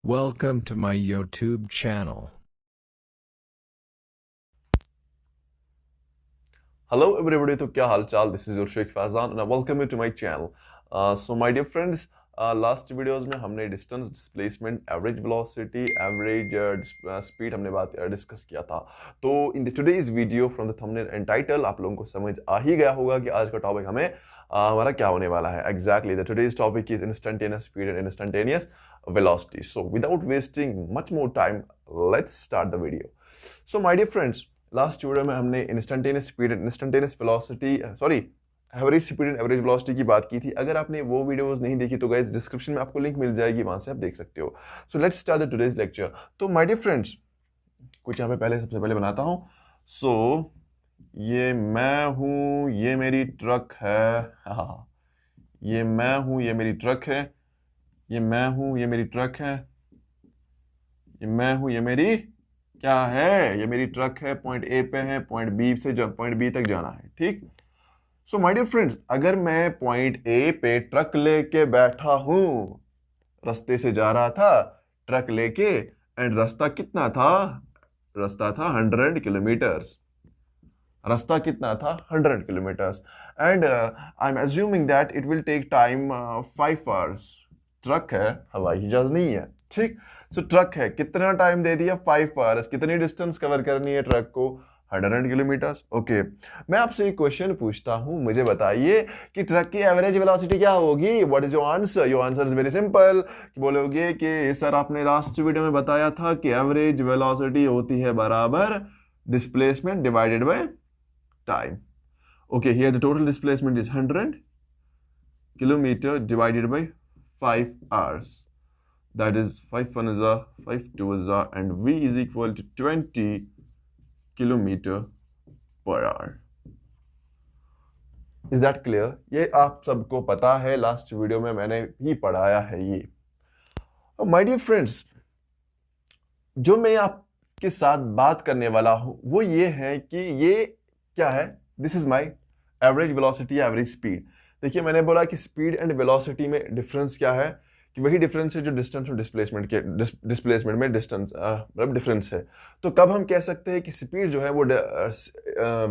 Welcome to my YouTube channel. Hello everybody, तो क्या हाल चाल? This is your Sheikh Faizan and I welcome you to my channel. So my dear friends, last videos में हमने distance, displacement, average velocity, average speed हमने बात discuss किया था. तो in the today's video from the thumbnail and title आप लोगों को समझ आ ही गया होगा कि आज का टॉपिक हमें हमारा क्या होने वाला है. Exactly, the today's topic is instantaneous speed and instantaneous velocity. So without wasting much more time, let's start the video. So my dear friends, last video में हमने instantaneous speed and instantaneous velocity average speed and average velocity की बात की थी. अगर आपने वो videos नहीं देखी तो गाइस डिस्क्रिप्शन में आपको लिंक मिल जाएगी, वहां से आप देख सकते हो. So let's start the today's lecture. तो माय डियर फ्रेंड्स, कुछ यहाँ पे सबसे पहले बनाता हूँ. सो ये मैं हूँ, ये मेरी ट्रक है. हाँ, ये मैं हूँ, ये मेरी ट्रक है. ये मैं हूँ, ये मेरी ट्रक है. ये मैं हूँ, ये मेरी क्या है? ये मेरी ट्रक है. पॉइंट ए पे है, पॉइंट बी से पॉइंट बी तक जाना है. ठीक. सो माय डियर फ्रेंड्स, अगर मैं पॉइंट ए पे ट्रक लेके बैठा हूं, रास्ते से जा रहा था ट्रक लेके, एंड रास्ता कितना था? रास्ता था 100 किलोमीटर्स. रास्ता कितना था? 100 kilometres. And I am assuming that it will take time 5 hours. Truck है, हवाई जहाज नहीं है. ठीक. सो ट्रक है, कितना टाइम दे दिया? 5 आवर्स. कितनी डिस्टेंस कवर करनी है ट्रक को? 100 किलोमीटर्स. ओके, मैं आपसे एक क्वेश्चन पूछता हूं, मुझे बताइए कि ट्रक की एवरेज वेलोसिटी क्या होगी? What is your answer? Your answer is very simple. बोलोगे कि सर आपने लास्ट वीडियो में बताया था कि एवरेज वेलोसिटी होती है बराबर displacement divided by time. Okay, here the total displacement is 100 kilometre divided by 5 hours. That is 5 1 is a 5 2 is a, and v is equal to 20 kilometer per hour. Is that clear? ये आप सबको पता है, last video में मैंने ही पढ़ाया है ये. My dear friends, जो मैं आपके साथ बात करने वाला हूं वो ये है कि ये क्या है? This is my average velocity, average speed. देखिए, मैंने बोला कि स्पीड एंड वेलोसिटी में डिफरेंस क्या है, कि वही डिफरेंस है जो डिस्टेंस और डिस्प्लेसमेंट में डिस्टेंस मतलब डिफरेंस है. तो कब हम कह सकते हैं कि स्पीड जो है वो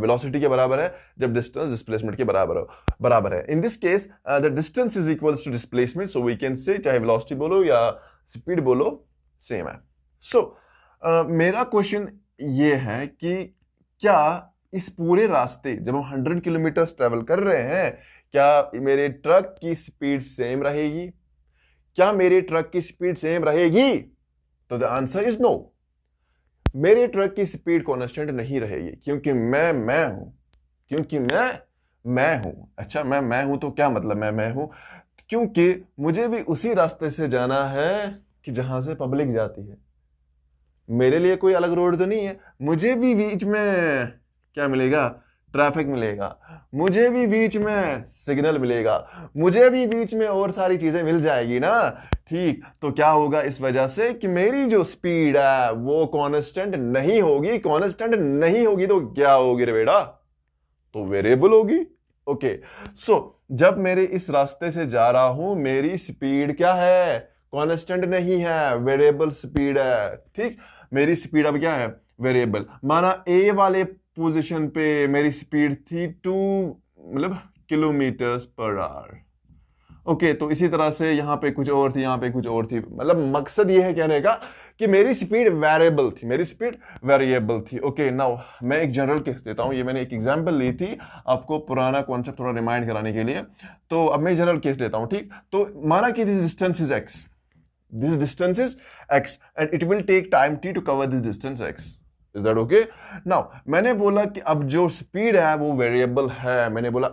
वेलोसिटी के बराबर है? जब डिस्टेंस डिस्प्लेसमेंट के बराबर है. In this case the distance is equals to displacement, so we can say चाहे वेलोसिटी बोलो या स्पीड बोलो, सेम है. सो मेरा क्वेश्चन ये है कि क्या इस पूरे रास्ते जब हम 100 किलोमीटर ट्रेवल कर रहे हैं, क्या मेरे ट्रक की स्पीड सेम रहेगी? क्या मेरे ट्रक की स्पीड सेम रहेगी? तो द आंसर इज नो. मेरे ट्रक की स्पीड कांस्टेंट नहीं रहेगी, क्योंकि मैं हूं. क्योंकि मैं हूं. अच्छा, मैं हूं तो क्या मतलब मैं हूं? क्योंकि मुझे भी उसी रास्ते से जाना है कि जहां से पब्लिक जाती है. मेरे लिए कोई अलग रोड तो नहीं है. मुझे भी बीच में क्या मिलेगा? ट्रैफिक मिलेगा. मुझे भी बीच में सिग्नल मिलेगा. मुझे भी बीच में और सारी चीजें मिल जाएगी ना. ठीक. तो क्या होगा इस वजह से कि मेरी जो स्पीड है वो कांस्टेंट नहीं होगी. कांस्टेंट नहीं होगी तो क्या होगी रे बेटा? तो वेरिएबल होगी. ओके. सो जब मेरे इस रास्ते से जा रहा हूं, मेरी स्पीड क्या है? कांस्टेंट नहीं है, वेरिएबल स्पीड है. ठीक. मेरी स्पीड अब क्या है? वेरिएबल. माना ए वाले पोजीशन पे मेरी स्पीड थी 2 किलोमीटर्स पर आवर. ओके, तो इसी तरह से यहां पे कुछ और थी, यहां पे कुछ और थी. मतलब मकसद ये है कहने का कि मेरी स्पीड वेरिएबल थी, मेरी स्पीड वेरिएबल थी. ओके, नाउ मैं एक जनरल केस देता हूं. ये मैंने एक एग्जांपल ली थी आपको पुराना कॉन्सेप्ट थोड़ा रिमाइंड कराने के लिए. तो अब मैं जनरल केस लेता हूं. ठीक. तो माना कि this distance is x. This distance is x and it will take time t to cover this distance x. Is that okay? Now, मैंने बोला कि अब जो स्पीड है वो वेरिएबल है. मैंने बोला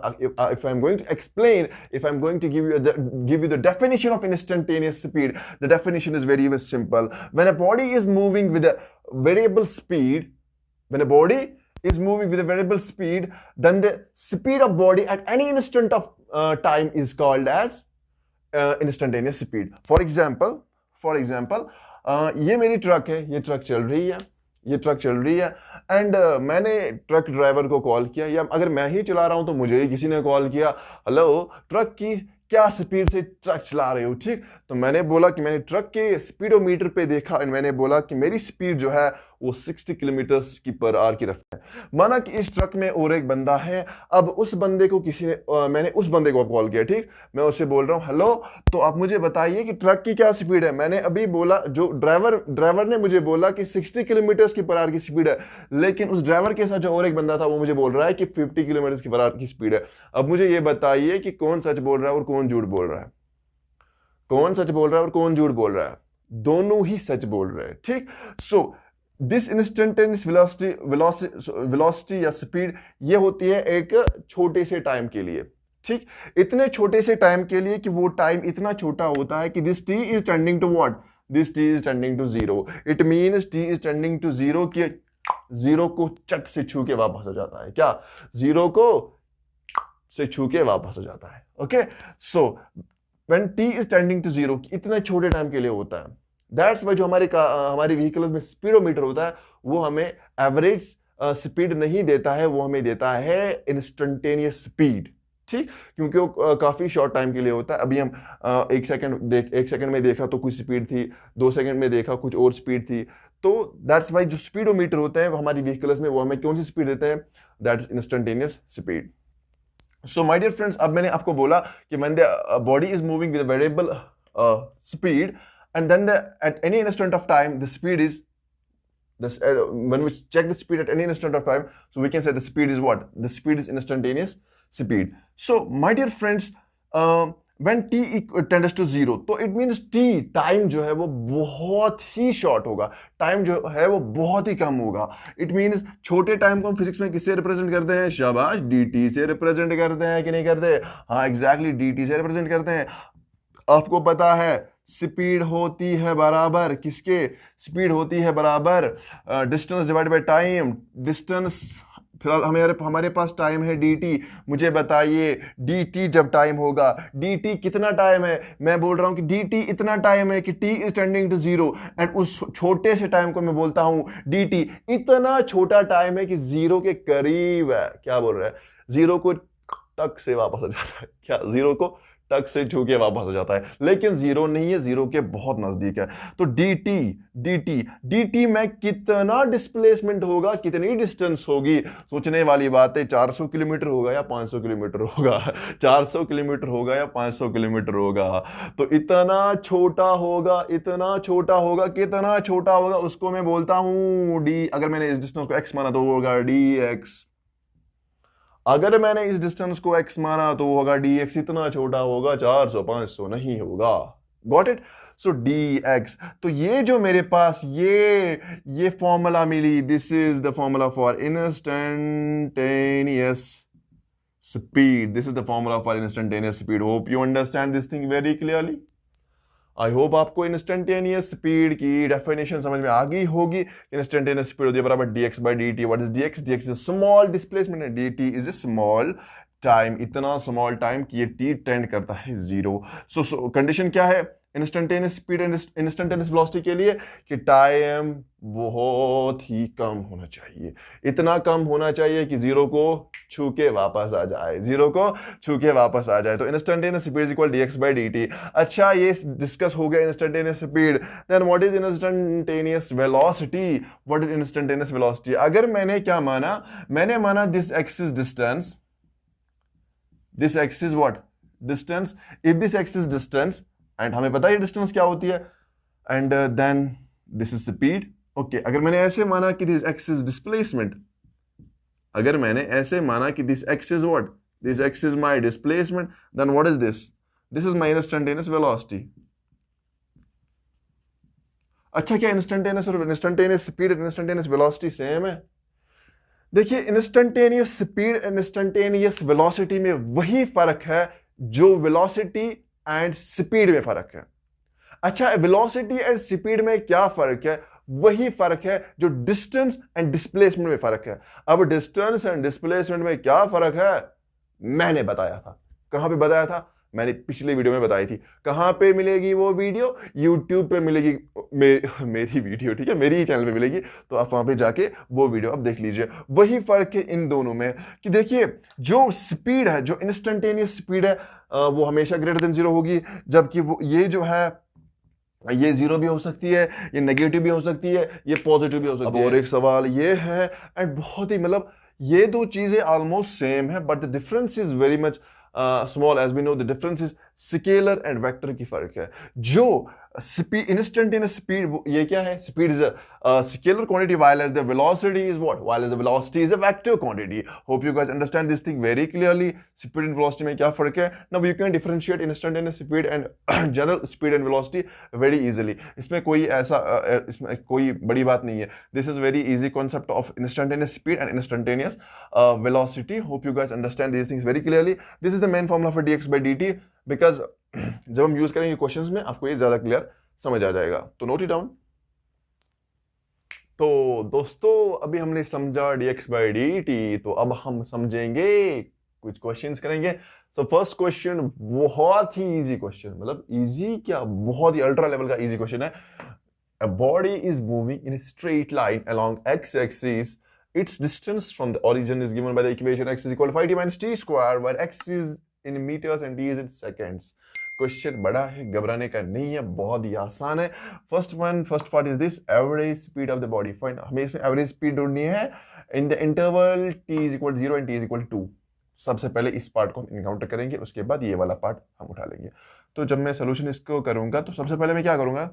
if I'm going to explain, if I'm going to give you the definition of instantaneous speed, the definition is very simple. When a body is moving with a variable speed, when a body is moving with a variable speed, then the speed of body at any instant of time is called as instantaneous speed. For example ये मेरी truck है, ये truck चल रही है, ये truck चल रही है. एंड मैंने ट्रक ड्राइवर को कॉल किया, या अगर मैं ही चला रहा हूं तो मुझे ही किसी ने कॉल किया, हेलो ट्रक की क्या स्पीड से ट्रक चला रहे हो, ठीक। तो मैंने बोला कि मैंने ट्रक के स्पीडोमीटर पे देखा और मैंने बोला कि मेरी स्पीड जो है वो 60 किलोमीटर की पर आवर की रफ्तार है। माना कि इस ट्रक में और एक बंदा है, अब उस बंदे को किसी ने मैंने उस बंदे को कॉल किया, ठीक। मैं उससे बोल रहा हूँ हेलो, तो आप मुझे बताइए कि ट्रक की क्या स्पीड है। मैंने अभी बोला, जो ड्राइवर ने मुझे बोला कि 60 किलोमीटर की पर आवर की स्पीड है, लेकिन उस ड्राइवर के साथ जो और एक बंदा था वो मुझे बोल रहा है कि 50 किलोमीटर की पर आवर की स्पीड है। अब मुझे ये बताइए कि कौन सच बोल रहा है और कौन झूठ बोल रहा है। कौन सच बोल रहा है और कौन झूठ बोल रहा है? दोनों ही सच बोल रहे हैं, ठीक। सो दिस इंस्टेंटेनियस वेलोसिटी या स्पीड ये होती है एक छोटे से टाइम के लिए, ठीक। इतने छोटे से टाइम के लिए कि वो टाइम इतना छोटा होता है कि this T is tending to what, this T is tending to zero. It means T is tending to zero, कि जीरो को चट से छू के वापस हो जाता है। क्या? जीरो को से छू के वापस हो जाता है। Okay, so when T is tending to zero, इतने छोटे टाइम के लिए होता है। दैट्स वाई जो हमारी व्हीकल्स में स्पीडोमीटर होता है वो हमें एवरेज स्पीड नहीं देता है, वो हमें देता है इंस्टेंटेनियस स्पीड, ठीक। क्योंकि वो काफी शॉर्ट टाइम के लिए होता है। अभी हम एक सेकंड में देखा तो कुछ स्पीड थी, 2 सेकंड में देखा कुछ और स्पीड थी। तो दैट्स वाई जो स्पीडोमीटर होते हैं हमारी व्हीकल्स में वो हमें कौन सी स्पीड देते हैं? That's instantaneous speed. So my dear friends, अब मैंने आपको बोला कि when the body is moving with a variable speed, and then at any instant of time the speed is this when we check the speed at any instant of time, so we can say the speed is what? The speed is instantaneous speed. So my dear friends, when t tends to zero, तो it means t time जो है वो बहुत ही short होगा, time जो है वो बहुत ही कम होगा। इट मींस छोटे टाइम को हम फिजिक्स में किससे रिप्रेजेंट करते हैं? शाबाश, dt से रिप्रेजेंट करते हैं कि नहीं करते? हाँ एग्जैक्टली, dt से रिप्रेजेंट करते हैं। आपको पता है स्पीड होती है बराबर किसके? स्पीड होती है बराबर distance divide by time. Distance, फिलहाल हमारे पास टाइम है dt। मुझे बताइए dt जब टाइम होगा, dt कितना टाइम है? मैं बोल रहा हूं कि dt इतना टाइम है कि t is tending to zero, and उस छोटे से टाइम को मैं बोलता हूं dt इतना छोटा टाइम है कि जीरो के करीब है। क्या बोल रहा है? जीरो को टक से वापस हो जाता है। क्या? जीरो को टक से छू के वापस हो जाता है, लेकिन जीरो नहीं है, जीरो के बहुत नजदीक है। तो dt में कितना डिस्प्लेसमेंट होगा, कितनी डिस्टेंस होगी? सोचने वाली बात है। 400 किलोमीटर होगा या 500 किलोमीटर होगा? 400 किलोमीटर होगा या 500 किलोमीटर होगा? तो इतना छोटा होगा, इतना छोटा होगा, कितना छोटा होगा उसको मैं बोलता हूं d। अगर मैंने इस डिस्टेंस को x माना तो वो होगा dx। अगर मैंने इस डिस्टेंस को x माना तो वो होगा dx। इतना छोटा होगा, 400 500 नहीं होगा। Got it? So dx। तो ये जो मेरे पास ये फॉर्मूला मिली, this is the formula for instantaneous speed. This is the formula for instantaneous speed. Hope you understand this thing very clearly. I hope आपको इंस्टेंटेनियस स्पीड की डेफिनेशन समझ में आ गई होगी। इंस्टेंटेनियस स्पीड होती है बराबर dx by dt। What is dx? dx is small displacement and dt is a small time. इतना स्मॉल टाइम कि ये t टेंड करता है जीरो। सो कंडीशन क्या है instantaneous speed and instantaneous velocity के लिए? कि टाइम बहुत ही कम होना चाहिए। इतना कम होना चाहिए कि जीरो को छू के वापस आ जाए, जीरो को छू के वापस आ जाए। तो instantaneous speed is equal dx by dt। अच्छा, ये डिस्कस हो गया instantaneous speed. Then what is instantaneous velocity? What is instantaneous velocity? अगर मैंने क्या माना? मैंने माना this x is distance, this x is what? Distance. If this x is distance, and हमें पता है डिस्टेंस क्या होती है, and then this is speed. Okay, अगर मैंने ऐसे माना कि दिस x इज डिस्प्लेसमेंट, अगर मैंने ऐसे माना कि this x is what? This x is my displacement, then what is this? This is my instantaneous velocity. अच्छा, क्या इंस्टेंटेनियस और इंस्टेंटेनियस स्पीड और इंस्टेंटेनियस वेलोसिटी सेम है? देखिए, instantaneous speed and instantaneous velocity में वही फर्क है जो वेलोसिटी एंड स्पीड में फर्क है। अच्छा, वेलोसिटी एंड स्पीड में क्या फर्क है? वही फर्क है जो डिस्टेंस एंड डिस्प्लेसमेंट में फर्क है। अब डिस्टेंस एंड डिस्प्लेसमेंट में क्या फर्क है मैंने बताया था। कहां पे बताया था? मैंने पिछले वीडियो में बताई थी। कहाँ पे मिलेगी वो वीडियो? यूट्यूब पे मिलेगी, मेरी वीडियो, ठीक है, मेरी ही चैनल पे मिलेगी, तो आप वहां पे जाके वो वीडियो आप देख लीजिए। वही फर्क है इन दोनों में कि देखिए जो स्पीड है, जो इंस्टेंटेनियस स्पीड है वो हमेशा ग्रेटर देन जीरो होगी, जबकि वो ये जो है ये जीरो भी हो सकती है, ये नेगेटिव भी हो सकती है, ये पॉजिटिव भी हो सकती है। और एक सवाल ये है, एंड बहुत ही मतलब ये दो चीजें ऑलमोस्ट सेम है, but the difference is very much small. As we know the difference is scalar and vector की फर्क है। जो स्पीड, इंस्टेंटेनियस स्पीड, ये क्या है? Speed is a scalar quantity, while as the velocity is what? While as the velocity is a vector quantity. Hope you guys understand this thing very clearly. Speed and velocity में क्या फर्क है? Now you can differentiate instantaneous speed and general speed and velocity very easily. इसमें कोई ऐसा इसमें कोई बड़ी बात नहीं है. This is very easy concept of instantaneous speed and instantaneous velocity. Hope you guys understand these things very clearly. This is the main formula for dx by dt because जब हम यूज करेंगे क्वेश्चंस में आपको ये ज्यादा clear समझ आ जाएगा, तो नोट इट डाउन। तो दोस्तों अभी हमने समझा dx by dt, तो अब हम समझेंगे, कुछ क्वेश्चंस करेंगे। सो फर्स्ट क्वेश्चन बहुत ही इजी क्वेश्चन, मतलब इजी क्या, बहुत ही अल्ट्रा लेवल का इजी क्वेश्चन है। A body is moving in a straight line along x-axis. Its distance from the origin is given by the equation x is equal to 5t minus t square, where x is in meters and t is in seconds. Question बड़ा है, घबराने का नहीं है, बहुत ही आसान है। First part is this, average speed of the body find. हमें इसमें एवरेज स्पीड ढूंढनी है in the interval t is equal 0 and t is equal 2। सबसे पहले इस पार्ट को हम इनकाउंटर करेंगे, उसके बाद ये वाला पार्ट हम उठा लेंगे। तो जब मैं सोल्यूशन इसको करूंगा तो सबसे पहले मैं क्या करूंगा,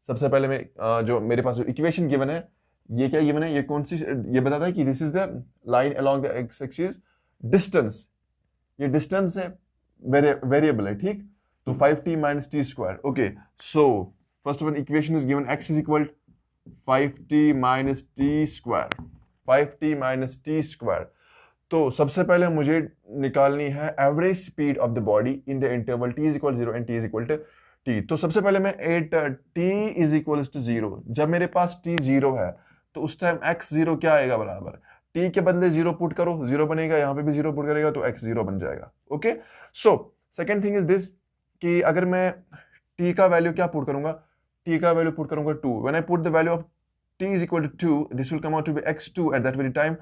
सबसे पहले मैं जो मेरे पास जो इक्वेशन गिवन है, ये क्या गिवन है, ये कौन सी, ये बताता है कि this is the line along the x axis, distance, ये डिस्टेंस है, वेरिएबल है, ठीक। तो 5t minus t square, okay, so first one equation is given, x is equal 5t minus t square, 5t minus t square। तो सबसे पहले मुझे निकालनी है average speed of the body in the interval t is equal 0 and t is equal to t। तो सबसे पहले मैं eight t is equal to 0, जब मेरे पास t 0 है तो उस टाइम x 0 क्या आएगा, बराबर t के बदले 0 पुट करो, 0 बनेगा, यहाँ पे भी 0 पुट करेगा तो x 0 बन जाएगा। Okay, so second thing is this कि अगर मैं t का वैल्यू क्या पुट करूंगा, t का वैल्यू पुट करूंगा 2, when I put the value of t is equal to 2, this will come out to be x2 at that very time,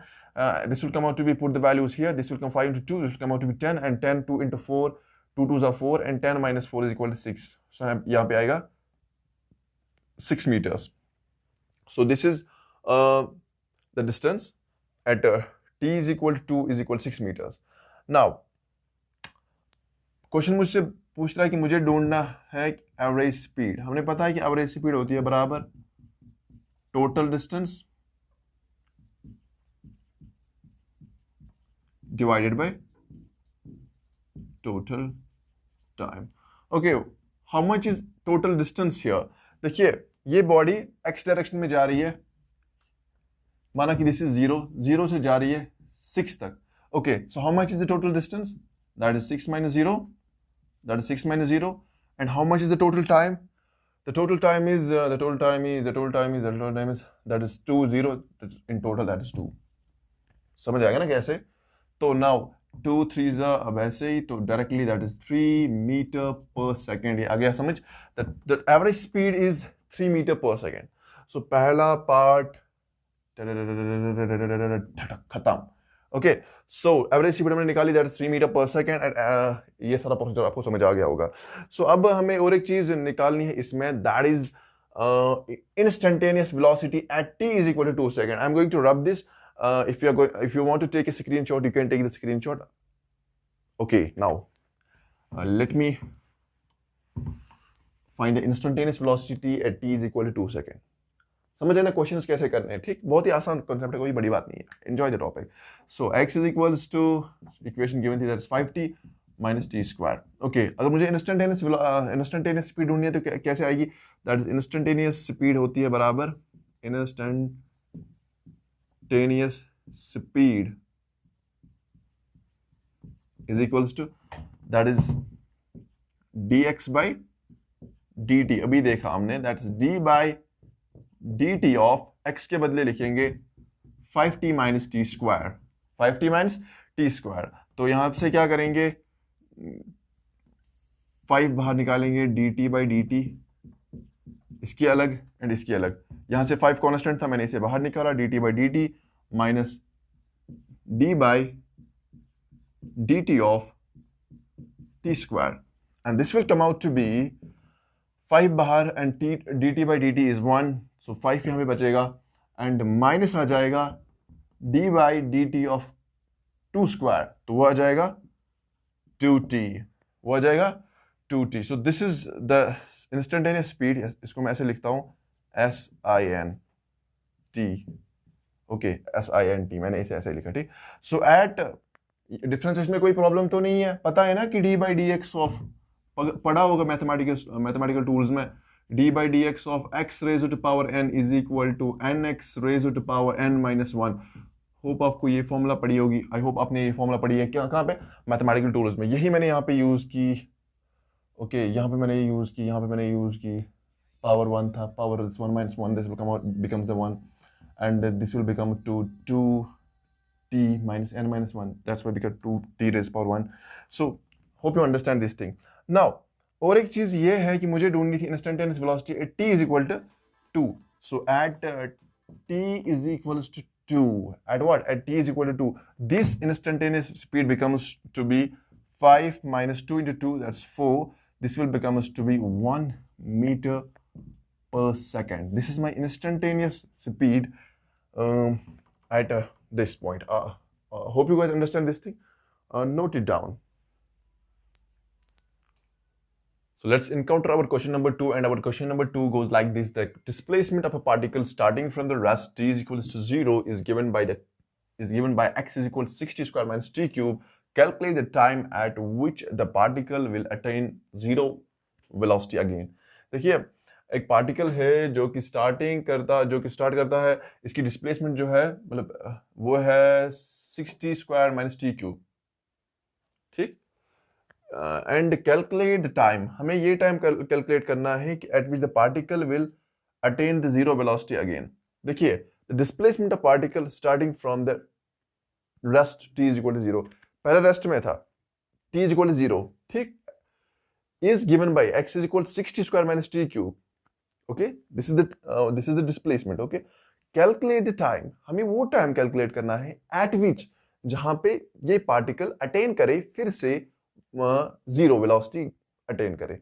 this will come out to be, put the values here, this will come 5 into 2, this will come out to be 10, and 10 2 into 4, 2 2s are 4, and 10 minus 4 is equal to 6, so यहाँ पे आएगा 6 meters। so this is the distance at t is equal to 2 is equal to 6 meters। now question मुझसे पूछ रहा है कि मुझे ढूंढना है एवरेज स्पीड। हमने पता है कि एवरेज स्पीड होती है बराबर total distance divided by total time. Okay, how much is total distance here? देखिए ये बॉडी एक्स डायरेक्शन में जा रही है, माना कि दिस इज 0 से जा रही है 6 तक। Okay, so how much is the total distance? That is 6 minus 0, that is 6 minus 0, and how much is the total time? The total time is that is 2 0 in total, that is 2। समझ आएगा ना कैसे? तो now 2 3s अब ऐसे ही, तो directly that is 3 meter per second। ये आ गया समझ? the average speed is 3 meter per second। so पहला पार्ट खत्म। ओके, सो एवरेज स्पीड हमने निकाली, that is 3 metre per second, and ये सारा प्रोसीजर आपको समझ आ गया होगा। सो अब हमें और एक चीज निकालनी है इसमें, that is instantaneous velocity at t is equal to 2 seconds। I am going to rub this, if you want to take a screenshot, you can take the screenshot। okay, now let me find the instantaneous velocity at t is equal to 2 seconds। समझ लेना questions कैसे करने हैं, ठीक, बहुत ही आसान concept है, कोई बड़ी बात नहीं है। Enjoy the topic. So x is equals to, equation given थी, that is 5t minus t square। Okay, अगर मुझे इंस्टेंटेनियस स्पीड ढूंढनी है तो कैसे आएगी? दैट इज इंस्टेंटेनियस स्पीड होती है बराबर instantaneous speed is equals to, that is dx by dt। अभी देखा हमने, that is d by dt of x के बदले लिखेंगे 5t minus t square, 5t minus t square। तो यहां से क्या करेंगे, 5 बाहर निकालेंगे, dt by dt, इसकी अलग एंड इसकी अलग। यहां से 5 कांस्टेंट था, मैंने इसे बाहर निकाला, dt by dt minus d by dt of t square, and this will come out to be 5 बाहर and dt by dt is 1, so 5 यहां पे बचेगा एंड माइनस आ जाएगा d by dt of 2 square, तो वो आ जाएगा 2t, वो आ जाएगा 2t। so this is the instantaneous speed, इसको मैं ऐसे लिखता हूं SINT, ओके SINT, मैंने इसे ऐसे लिखा, ठीक। सो एट डिफरेंशिएशन में कोई प्रॉब्लम तो नहीं है, पता है ना कि d by dx ऑफ, पढ़ा होगा मैथमेटिकल टूल्स में, d by dx of x raised to power n is equal to nx raised to power n minus 1। Hope आपको ये फॉर्मूला पढ़ी होगी, आई होप आपने ये फॉर्मूला पढ़ी है, क्या कहाँ पे, मैथमेटिकल टूल्स में। यही मैंने यहाँ पे यूज की, ओके यहाँ पे मैंने यूज की, यहाँ पे मैंने यूज की, पावर 1 था, power 1 minus 1, this will come out becomes the 1 and this will become 2t minus n minus 1, that's why become 2t raised power 1। so hope you understand this thing now। और एक चीज ये है कि मुझे ढूंढनी थी instantaneous velocity at t is equal to 2, so at t is equals to 2, at what, at t is equal to 2, this instantaneous speed becomes to be 5 minus 2 into 2, that's 4, this will becomes to be 1 meter per second। this is my instantaneous speed at this point। hope you guys understand this thing, note it down। so let's encounter our question number 2, and our question number 2 goes like this: the displacement of a particle starting from the rest t is equals to 0 is given by x is equal to 60 square minus t cube। calculate the time at which the particle will attain zero velocity again। देखिए एक particle है जो कि start करता है, इसकी displacement जो है मतलब वो है 60 स्क्वायर माइनस टी क्यूब, ठीक। एंड कैलकुलेट द टाइम, हमें ये टाइम कैलकुलेट करना है कि at which the particle will attain the zero velocity again. देखिए the displacement of particle starting from the rest t is equal to 0, पहले rest में था t इज इक्वल टू 0, ठीक, is given by x is equal to 60 square minus t cube, okay, this is the displacement, okay। calculate the time, हमें वो time calculate करना है at which, जहां पे ये पार्टिकल अटेन करे फिर से जीरो वेलोसिटी अटेन करे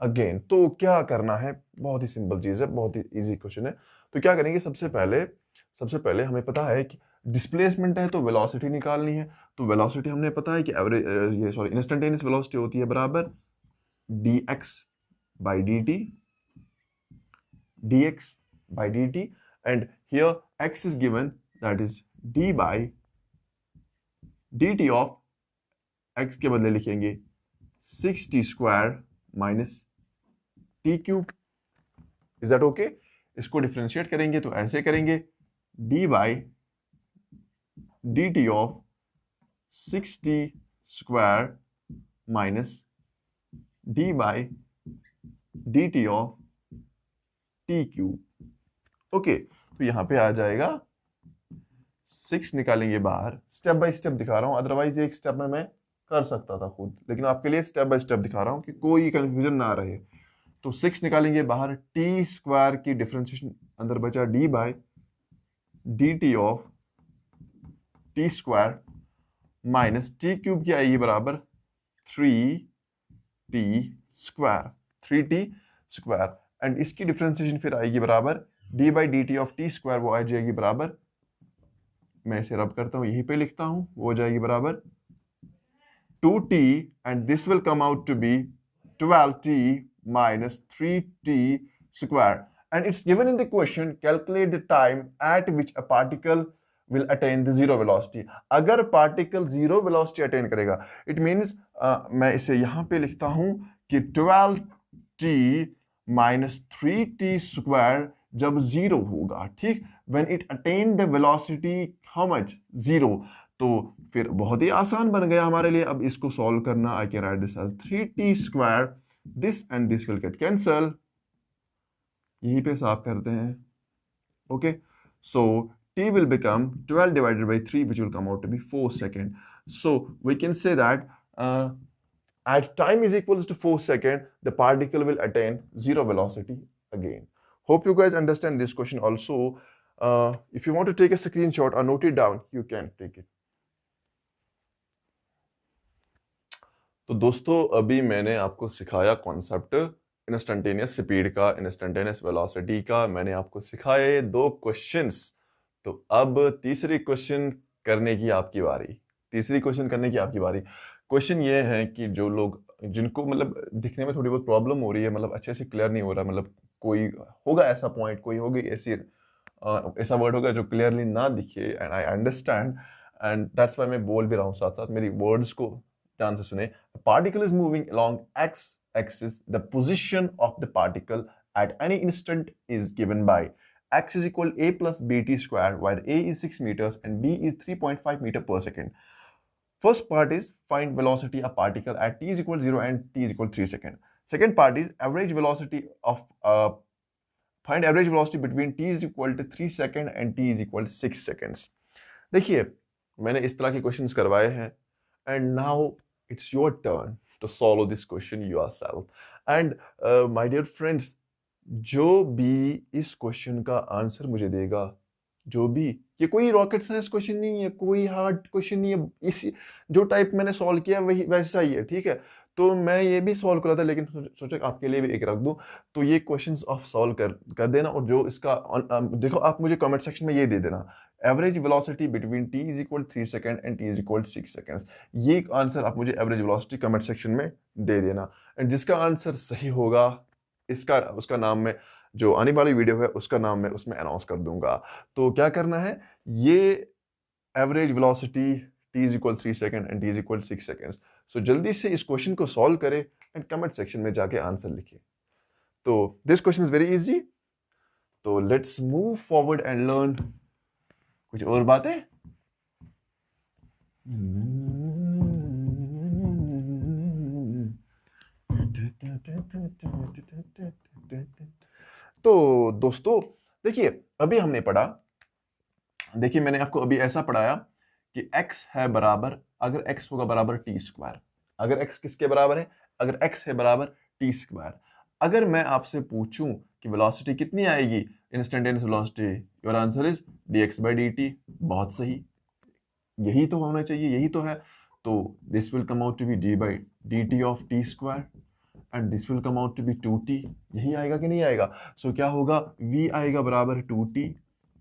अगेन। तो क्या करना है, बहुत ही सिंपल चीज है, बहुत ही इजी क्वेश्चन है। तो क्या करेंगे, सबसे पहले हमें पता है कि डिस्प्लेसमेंट है तो वेलोसिटी निकालनी है। तो वेलोसिटी हमने पता है कि इंस्टेंटेनियस वेलोसिटी होती है बराबर dx by dt and here x is given, that is d by dt of x के बदले लिखेंगे 60 square minus t cube। is that okay? इसको डिफरेंशिएट करेंगे तो ऐसे करेंगे d by dt of 60 square minus d by dt of t cube, okay. तो यहां पे आ जाएगा 6 निकालेंगे बाहर, स्टेप बाय स्टेप दिखा रहा हूं, अदरवाइज एक स्टेप में मैं कर सकता था खुद, लेकिन आपके लिए स्टेप बाय स्टेप दिखा रहा हूं कि कोई कंफ्यूजन ना रहे। तो 6 निकालेंगे बाहर, t स्क्वायर की डिफरेंशिएशन अंदर बचा d by dt of t square minus t cube की आएगी बराबर 3t स्क्वायर एंड इसकी डिफरेंशिएशन फिर आएगी बराबर d by dt of t square, वो आ जाएगी बराबर, मैं इसे रब करता हूं यहीं पे लिखता हूं, वो हो जाएगी बराबर 2t and this will come out to be 12t minus 3t square and it's given in the question calculate the time at which a particle will attain the zero velocity। अगर पार्टिकल जीरो वेलोसिटी अटेन करेगा, it means मैं इसे यहां पे लिखता हूं कि 12t minus 3t square जब जीरो होगा, ठीक, when it attain the velocity how much, zero। तो फिर बहुत ही आसान बन गया हमारे लिए अब इसको सॉल्व करना। I can write this as 3t square, this and this will get cancel, यहीं पे साफ करते हैं, okay. So t will become 12 divided by 3, which will come out to be 4 seconds। So we can say that at time is equals to 4 seconds, the particle will attain zero velocity again. Hope you guys understand this question also. If you want to take a screenshot or note it down, you can take it. तो दोस्तों अभी मैंने आपको सिखाया concept instantaneous speed का, instantaneous velocity का, मैंने आपको सिखाए 2 क्वेश्चंस। तो अब तीसरी क्वेश्चन करने की आपकी बारी। क्वेश्चन ये है कि जो लोग जिनको मतलब दिखने में थोड़ी बहुत प्रॉब्लम हो रही है, मतलब अच्छे से क्लियर नहीं हो रहा, मतलब कोई होगा ऐसा पॉइंट, कोई होगी ऐसा वर्ड होगा जो क्लियरली ना दिखे, and I understand, and that's why मैं बोल भी रहा हूँ साथ साथ, मेरी वर्ड्स को ध्यान से सुने। Particle is moving along x axis, the position of the particle at any instant is given by x is equal a plus bt square, where a is 6 meters and b is 3.5 meter per second. First part is find velocity of particle at t is equal 0 and t is equal 3 second. Second part is average velocity of find average velocity between t is equal to 3 second and t is equal to 6 seconds. देखिए मैंने इस तरह के questions करवाए हैं, and now it's your turn to solve this question yourself. And my dear friends, जो भी इस क्वेश्चन का आंसर मुझे देगा, जो भी, ये कोई रॉकेट साइंस क्वेश्चन नहीं है, कोई हार्ड क्वेश्चन नहीं है, इसी जो टाइप मैंने सॉल्व किया वही वैसा ही है, ठीक है। तो मैं ये भी सॉल्व कर रहा था, लेकिन सोचा आपके लिए भी एक रख दूं, तो ये क्वेश्चंस आप सॉल्व कर देना। और जो इसका देखो, आप मुझे कमेंट सेक्शन में ये दे देना, average velocity between t is equal 3 second and t is equal 6 seconds. ये आंसर आप मुझे एवरेज वेलोसिटी कमेंट सेक्शन में दे देना, एंड जिसका आंसर सही होगा उसका नाम में, जो आने वाली वीडियो है उसका नाम मैं उसमें अनाउंस कर दूंगा। तो क्या करना है, ये average velocity t is equal 3 second and t is equal 6 seconds. So जल्दी से इस क्वेश्चन को सॉल्व करें एंड कमेंट सेक्शन में जाके आंसर लिखिए। तो this question is very easy, तो let's move forward and learn कुछ और बातें। तो दोस्तों देखिए, अभी हमने पढ़ा, देखिए मैंने आपको अभी ऐसा पढ़ाया कि x है बराबर, अगर x होगा बराबर t स्क्वायर, अगर x किसके बराबर है, अगर x है बराबर t स्क्वायर, अगर मैं आपसे पूछूं कि वेलोसिटी कितनी आएगी, instantaneous velocity, your answer is dx by dt। बहुत सही, यही तो होना चाहिए, यही तो है। तो this will come out to be d by dt of t square and this will come out to be 2t। यही आएगा कि नहीं आएगा? सो क्या होगा, v आएगा बराबर 2t,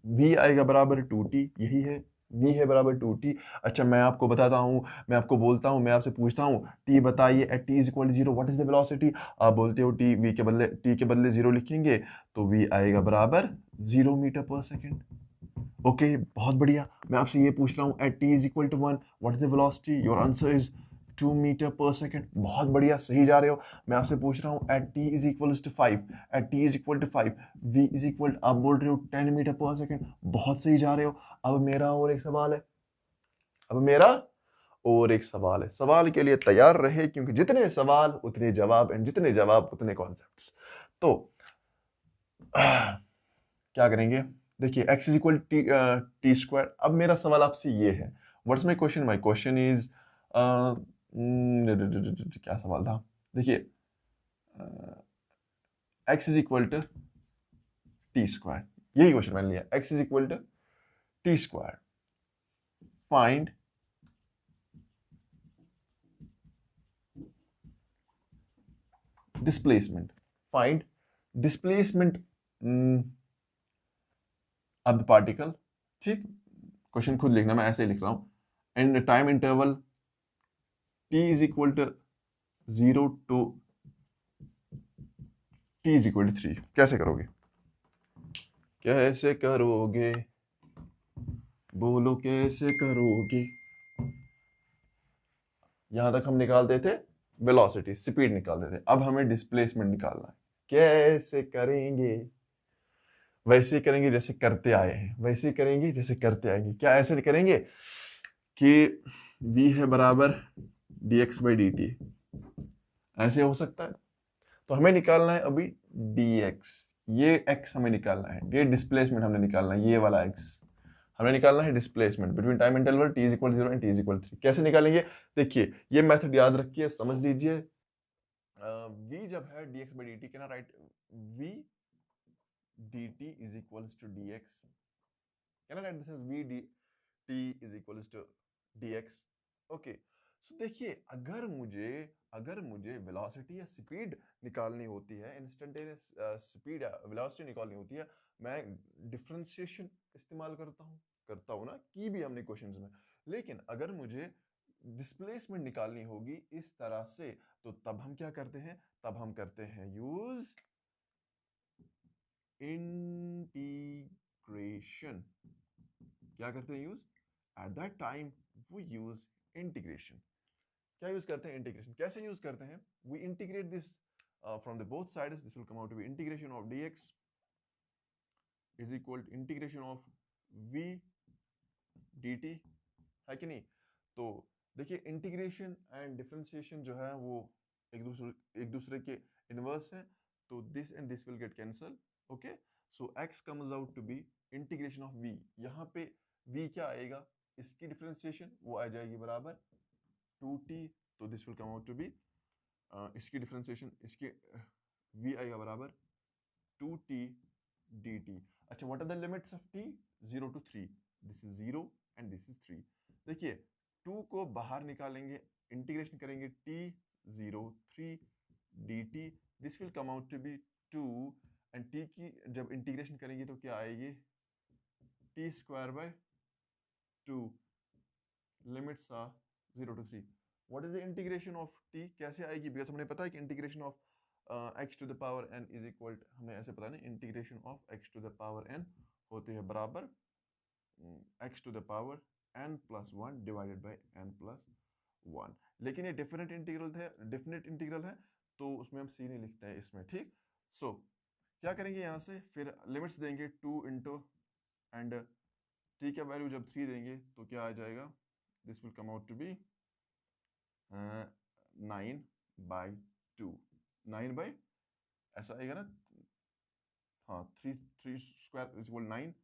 v आएगा बराबर 2t, यही है, v है बराबर 2t। अच्छा मैं आपको बताता हूँ, मैं आपको बोलता हूँ, मैं आपसे पूछता हूँ t बताइए at t is equal 0 what is the velocity. आप बोलते हो t v के बदले, t के बदले 0 लिखेंगे तो v आएगा बराबर 0 मीटर पर सेकेंड। ओके बहुत बढ़िया। मैं आपसे ये पूछ रहा हूँ at t is equal to 1 what is the velocity, your answer is 2 metre per second. बहुत बढ़िया, सही जा रहे हो। मैं आपसे पूछ रहा हूँ at t is equal to 5, at t is equal to 5 v is equal, आप बोल रहे हो 10 मीटर पर सेकेंड। बहुत सही जा रहे हो। अब मेरा और एक सवाल है, सवाल के लिए तैयार रहे, क्योंकि जितने सवाल उतने जवाब, एंड जितने जवाब उतने कॉन्सेप्ट्स। तो क्या करेंगे, देखिए x is equal t square. अब मेरा सवाल आपसे ये है, what's my question, my question is क्या सवाल था, देखिए x is equal to t square, यही क्वेश्चन मैंने लिया, x is equal to t square, find displacement, find displacement of the particle. ठीक, क्वेश्चन खुद लिखना, मैं ऐसे ही लिख रहा हूं, and time interval t is equal to 0 to t is equal to 3। कैसे करोगे, बोलो कैसे करोगे। यहां तक हम निकालते थे वेलोसिटी, स्पीड निकालते थे, अब हमें डिस्प्लेसमेंट निकालना है। कैसे करेंगे, वैसे ही करेंगे जैसे करते आए हैं, वैसे ही करेंगे जैसे करते आएंगे। क्या ऐसे करेंगे कि v है बराबर dx by dt, ऐसे हो सकता है। तो हमें निकालना है अभी dx, ये x हमें निकालना है, ये डिस्प्लेसमेंट हमने निकालना है, ये वाला x हमें निकालना है displacement between time interval t is equal 0 and t is equal 3। कैसे निकालेंगे? देखिए ये मेथड याद रखिए, समझ लीजिए। v जब है dx by dt, can I right v dt is equals to dx? Can I write this as v dt is equals to dx? Okay, so देखिए अगर मुझे वेलोसिटी या स्पीड निकालनी होती है, इंस्टेंटेनियस स्पीड या वेलोसिटी निकालनी होती है, मैं डिफरेंशिएशन इस्तेमाल करता हूं ना, की भी हमने क्वेश्चंस में। लेकिन अगर मुझे डिस्प्लेसमेंट निकालनी होगी इस तरह से, तो तब हम क्या करते हैं? तब हम करते हैं यूज इंटीग्रेशन। क्या करते हैं यूज? एट दैट टाइम वो यूज इंटीग्रेशन। क्या यूज करते हैं? इंटीग्रेशन। कैसे यूज करते हैं? We integrate this from the both sides, this will come out to be integration of dx is equal to integration of v dt, है कि नहीं? तो देखिए इंटीग्रेशन एंड डिफरेंशिएशन जो है वो एक दूसरे के इनवर्स है, तो this and this will get cancel. Okay, so x comes out to be integration of v। यहाँ पे v क्या आएगा? इसकी डिफरेंशिएशन वो आ जाएगी बराबर 2t, तो this will come out to be इसकी डिफरेंशिएशन, इसके v आएगा बराबर 2t dt। अच्छा, what are the limits of t? 0 to 3, this is 0 and this is 3। देखिए 2 को बाहर निकालेंगे, इंटीग्रेशन करेंगे t 0 3 dt, this will come out to be 2, and t की जब इंटीग्रेशन करेंगे तो क्या आएगी? t square by 2, limits are 0 to 3। What is the integration of t? कैसे आएगी? बिकॉज हमने पता है कि integration of x to the power n is equal, हमें ऐसे पता नहीं, integration of x to the power n होती है बराबर x to the power n plus 1 divided by n plus 1। लेकिन ये डेफिनेट इंटीग्रल है, तो उसमें हम c नहीं लिखते हैं इसमें, ठीक। सो क्या करेंगे? यहाँ से फिर लिमिट्स देंगे 2 इंटू एंड t का वैल्यू जब 3 देंगे तो क्या आ जाएगा? This will come out to be 9/2। 9 ऐसा आएगा ना, हाँ, 3 square is equal 9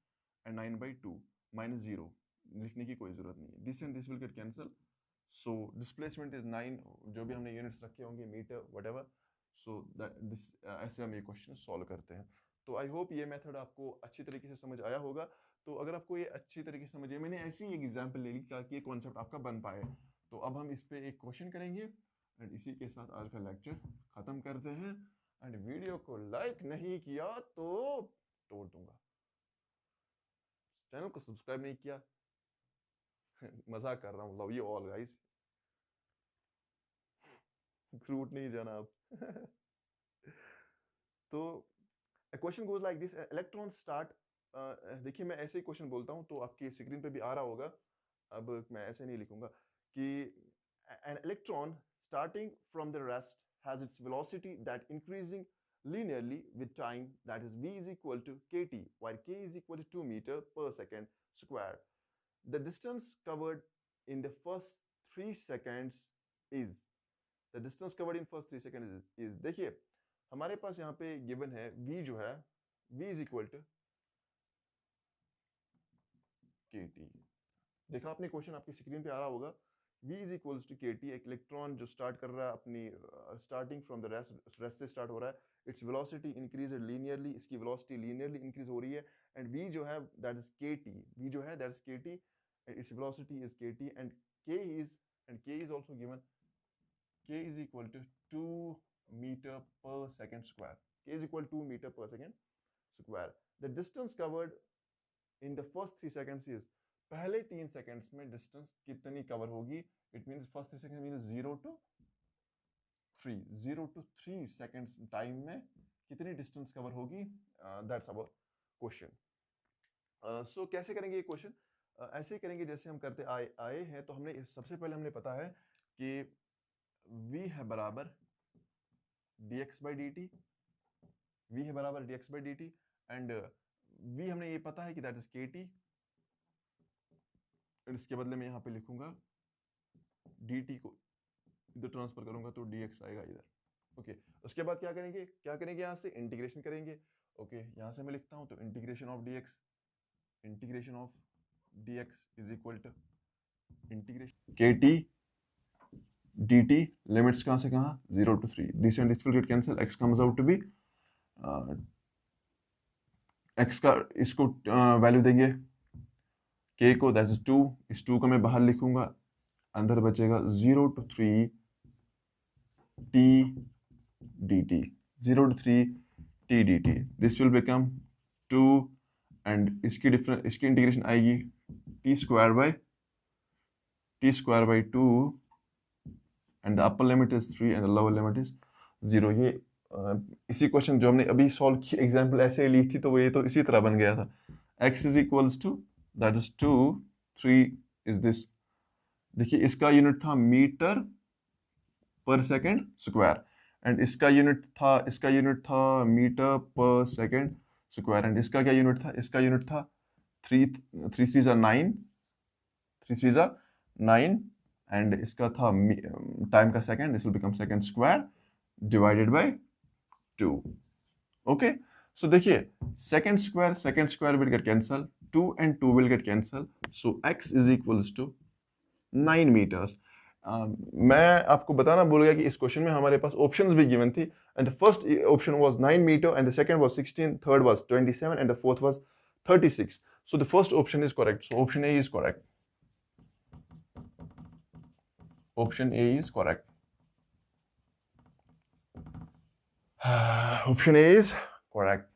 and 9/2 minus 0, लिखने की कोई जरूरत नहीं है। This and this will get cancel, so displacement is 9, जो भी हमने यूनिट्स रखे होंगे, metre whatever, so that this, ऐसे हम ये क्वेश्चन सॉल्व करते हैं। तो आई होप ये मेथड आपको अच्छी तरीके से समझ आया होगा। तो अगर आपको ये अच्छी तरीके से समझे, मैंने ऐसी एक एग्जाम्पल ले ली ताकि ये कॉन्सेप्ट आपका बन पाए। तो अब हम इस पे एक क्वेश्चन करेंगे एंड इसी के साथ आज का लेक्चर खत्म करते हैं। एंड वीडियो को लाइक नहीं किया तो तोड़ दूंगा, चैनल को सब्सक्राइब नहीं किया मजाक कर रहा हूँ, लव यू ऑल गाइस, क्रूट नहीं जाना आप तो question goes like this, electron start, देखिए मैं ऐसे ही क्वेश्चन बोलता हूँ तो आपकी स्क्रीन पे भी आ रहा होगा। अब मैं ऐसे नहीं लिखूंगा कि an electron starting from the rest has its velocity that increasing linearly with time, that is v is equal to kt, while k is equal to 2 meter per second square. The distance covered in the first 3 seconds is, the distance covered in first 3 seconds is देखिए हमारे पास यहाँ पे given है v जो है, v is equal to kt। देखा आपने question, आपकी स्क्रीन पे आ रहा होगा, v is equals to kt। एक इलेक्ट्रॉन जो स्टार्ट कर रहा है अपनी स्टार्टिंग फ्रॉम द रेस्ट से स्टार्ट हो रहा है, इट्स वेलोसिटी इंक्रीज लीनियरली, इसकी वेलोसिटी लीनियरली इंक्रीज हो रही है, एंड v जो है दैट इज kt, v जो है that is kt, and its velocity is kt, and k is also given, k is equal to 2 meter per second square, k is equal to 2 meter per second square। the distance covered in the first 3 seconds is, पहले 3 seconds में distance कितनी cover होगी? It means first 3 second means 0 to 3 seconds time में कितनी distance cover होगी? That's our question. So कैसे करेंगे ये क्वेश्चन? ऐसे ही करेंगे जैसे हम करते आए हैं। तो हमने सबसे पहले हमने पता है कि v है बराबर dx by dt, v है बराबर dx by dt, and v हमने ये पता है कि दैट इज kt, इसके बदले में यहाँ पे लिखूंगा dt को इधर ट्रांसफर करूंगा तो dx आएगा इधर। ओके, उसके बाद क्या करेंगे यहाँ से इंटीग्रेशन करेंगे। ओके, यहाँ से मैं लिखता हूँ तो integration of dx, integration of dx is equal to integration kt dt, limits कहाँ से कहाँ, 0 to 3, this and this will get cancel, x comes out to be x का इसको वैल्यू देंगे k को, दैट इज 2, इस 2 को मैं बाहर लिखूंगा, अंदर बचेगा 0 to 3 t dt, 0 to 3 t dt, this will become 2 and इसकी डिफरेंस, इसकी इंटीग्रेशन आएगी t square by 2 and the upper limit is 3 and the lower limit is 0। ये इसी क्वेश्चन जो हमने अभी सॉल्व की एग्जांपल ऐसे ही ली थी, तो वो ये तो इसी तरह बन गया था। x is equals to, that is 2, 3 is this, देखिए इसका यूनिट था metre per second square and इसका यूनिट था metre per second square and इसका क्या यूनिट था, इसका यूनिट था 3 3 are 9, 3 3 are 9 एंड इसका था टाइम का second, this will become second square divided by 2। Okay, so देखिए second square will get cancel, 2 and 2 will get cancel, so x is equals to 9 meters। मैं आपको बताना भूल गया कि इस क्वेश्चन में हमारे पास ऑप्शंस भी गिवन थी and the first option was 9 metre and the second was 16, third was 27 and the fourth was 36, so the first option is correct, so option A is correct, option A is correct, option A is correct।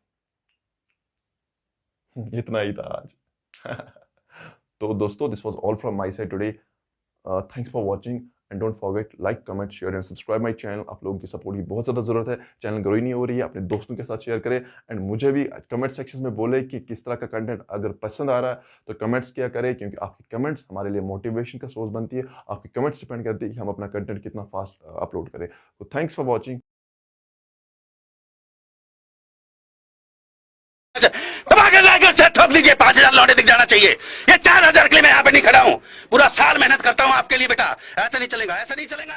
इतना ही था आज। तो दोस्तों, this was all from my side today, thanks for watching and don't forget like, comment, share and subscribe my channel. आप लोगों की support की बहुत ज़्यादा ज़रूरत है, चैनल ग्रो ही नहीं हो रही है, अपने दोस्तों के साथ शेयर करें एंड मुझे भी कमेंट सेक्शन में बोले कि किस तरह का कंटेंट अगर पसंद आ रहा है तो कमेंट्स क्या करें, क्योंकि आपकी कमेंट्स हमारे लिए मोटिवेशन का सोर्स बनती है, आपकी कमेंट्स डिपेंड करती है कि हम अपना कंटेंट कितना फास्ट अपलोड करें। तो थैंक्स फॉर वॉचिंग। ठोक लीजिए, 5,000 लौटे दिख जाना चाहिए। ये 4,000 के लिए मैं यहाँ पे नहीं खड़ा हूँ, पूरा साल मेहनत करता हूँ आपके लिए बेटा, ऐसा नहीं चलेगा, ऐसा नहीं चलेगा।